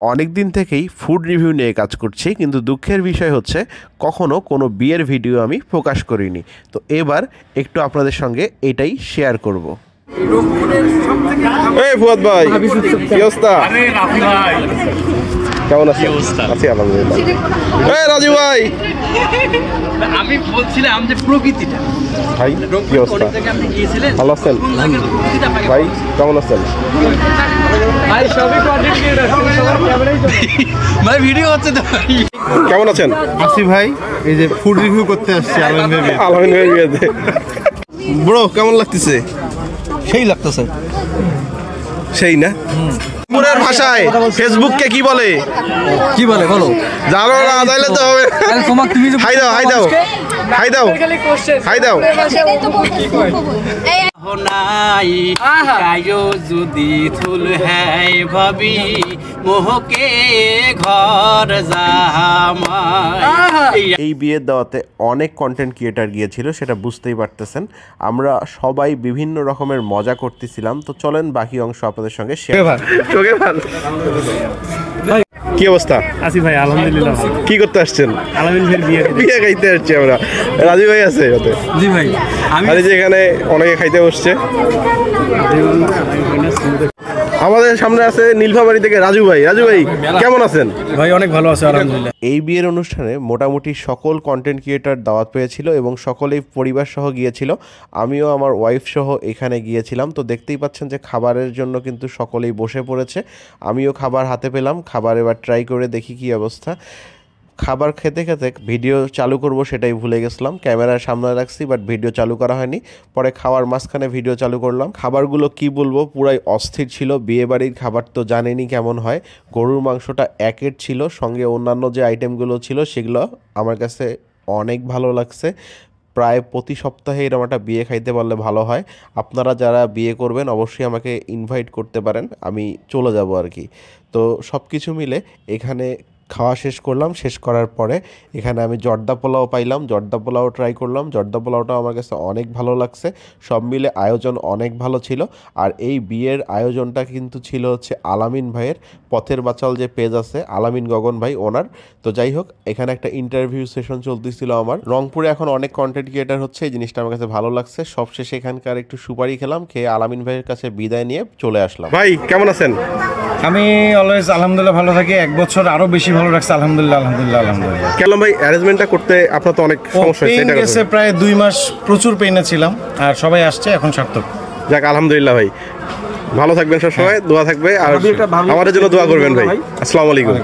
অনেক দিন থেকেই ফুড রিভিউ নিয়ে কাজ করছি, কিন্তু দুঃখের বিষয় হচ্ছে কখনো কোনো বিয়ের ভিডিও আমি প্রকাশ করিনি। তো এবার একটু আপনাদের সঙ্গে এটাই শেয়ার করব। এই ফুয়াদ ভাই, কি অবস্থা? কেমন আছেন? আছি আলহামদুলিল্লাহ। এই রাজু ভাই, আমি বলছিলাম যে প্রকৃতিটা ভাই কি অবস্থা? ভালো আছেন ভাই? কেমন আছেন ভাই? সবই কন্টেন্ট ক্রিয়েটর, ভাই ভিডিও হচ্ছে তো। কেমন আছেন? আসি ভাই, এই যে ফুড রিভিউ করতে আসছি আলমিন ভাইয়ের বিয়েতে। ব্রো কেমন লাগতেছে? সেই লাগতেছে। সেই না? পুরের ভাষায় ফেসবুককে কি বলে? কি বলে বলো? জানো না, তাইলে তো হবে। তোমার তুমি হাই দাও, হাই দাও, হাই দাও, হাই দাও। নাই আয়ো যদি থুল হ্যায় ভাবি মোহকে ঘর জামাই। এই বিয়ের দাওয়াতে অনেক কন্টেন্ট ক্রিয়েটার গিয়েছিল, সেটা বুঝতেই পারতেছেন। আমরা সবাই বিভিন্ন রকমের মজা করতেছিলাম। তো চলেন বাকি অংশ আপনাদের সঙ্গে শেয়ার। কি অবস্থা? আসি ভাই আলহামদুলিল্লাহ। কি করতে আসছেন? আলমিন ভাইয়ের বিয়ে খাইতে আসছি আমরা। রাজু ভাই আছে ওতে? জি ভাই, আরে যে এখানে অনেকে খাইতে বসছে। আমাদের সামনে আছে নীলফামারী থেকে রাজু ভাই। রাজু ভাই কেমন আছেন? ভাই অনেক ভালো আছে আলহামদুলিল্লাহ। এই বিয়ের অনুষ্ঠানে মোটামুটি সকল কন্টেন্ট ক্রিয়েটার দাওয়াত পেয়েছিল এবং সকলেই পরিবার সহ গিয়েছিল। আমিও আমার ওয়াইফ সহ এখানে গিয়েছিলাম। তো দেখতেই পাচ্ছেন যে খাবারের জন্য কিন্তু সকলেই বসে পড়েছে। আমিও খাবার হাতে পেলাম। খাবার এবার ট্রাই করে দেখি কি অবস্থা। খাবার খেতে খেতে ভিডিও চালু করব সেটাই ভুলে গেছিলাম। ক্যামেরার সামনে রাখছি, বাট ভিডিও চালু করা হয়নি। পরে খাওয়ার মাঝখানে ভিডিও চালু করলাম। খাবারগুলো কি বলবো, পুরাই অস্থির ছিল। বিয়েবাড়ির খাবার তো জানেনই কেমন হয়। গরুর মাংসটা একের ছিল, সঙ্গে অন্যান্য যে আইটেমগুলো ছিল সেগুলো আমার কাছে অনেক ভালো লাগছে। প্রায় প্রতি সপ্তাহে এরকম একটা বিয়ে খাইতে পারলে ভালো হয়। আপনারা যারা বিয়ে করবেন অবশ্যই আমাকে ইনভাইট করতে পারেন, আমি চলে যাব আর কি। তো সব কিছু মিলে এখানে খাওয়া শেষ করলাম। শেষ করার পরে এখানে আমি জর্দা পোলাও পাইলাম। জর্দা পোলাও ট্রাই করলাম। জর্দা পোলাওটা আমার কাছে অনেক ভালো লাগছে। সব মিলে আয়োজন অনেক ভালো ছিল। আর এই বিয়ের আয়োজনটা কিন্তু ছিল হচ্ছে আলামিন ভাইয়ের, পথের বাচাল যে পেজ আছে আলামিন গগন ভাই ওনার। তো যাই হোক, এখানে একটা ইন্টারভিউ সেশন চলতেছিল আমার। রংপুরে এখন অনেক কন্টেন্ট ক্রিয়েটার হচ্ছে, এই জিনিসটা আমার কাছে ভালো লাগছে। সবশেষে এখানকার একটু সুপারি খেলাম, খেয়ে আলামিন ভাইয়ের কাছে বিদায় নিয়ে চলে আসলাম। ভাই কেমন আছেন? আমি অলওয়েজ আলহামদুলিল্লাহ ভালো থাকি। এক বছর আরো বেশি ভালো রাখছে আলহামদুলিল্লাহ আলহামদুলিল্লাহ আলহামদুলিল্লাহ। কেন ভাই অ্যারেঞ্জমেন্টটা করতে আপনার তো অনেক সমস্যা হয়েছে? প্রায় 2 মাস প্রচুর পেইনে ছিলাম, আর সবাই আসছে এখন সার্থক। যাক আলহামদুলিল্লাহ ভাই, ভালো থাকবেন সবসময়, দোয়া থাকবে আর আমাদের জন্য দোয়া করবেন ভাই। আসসালামু আলাইকুম।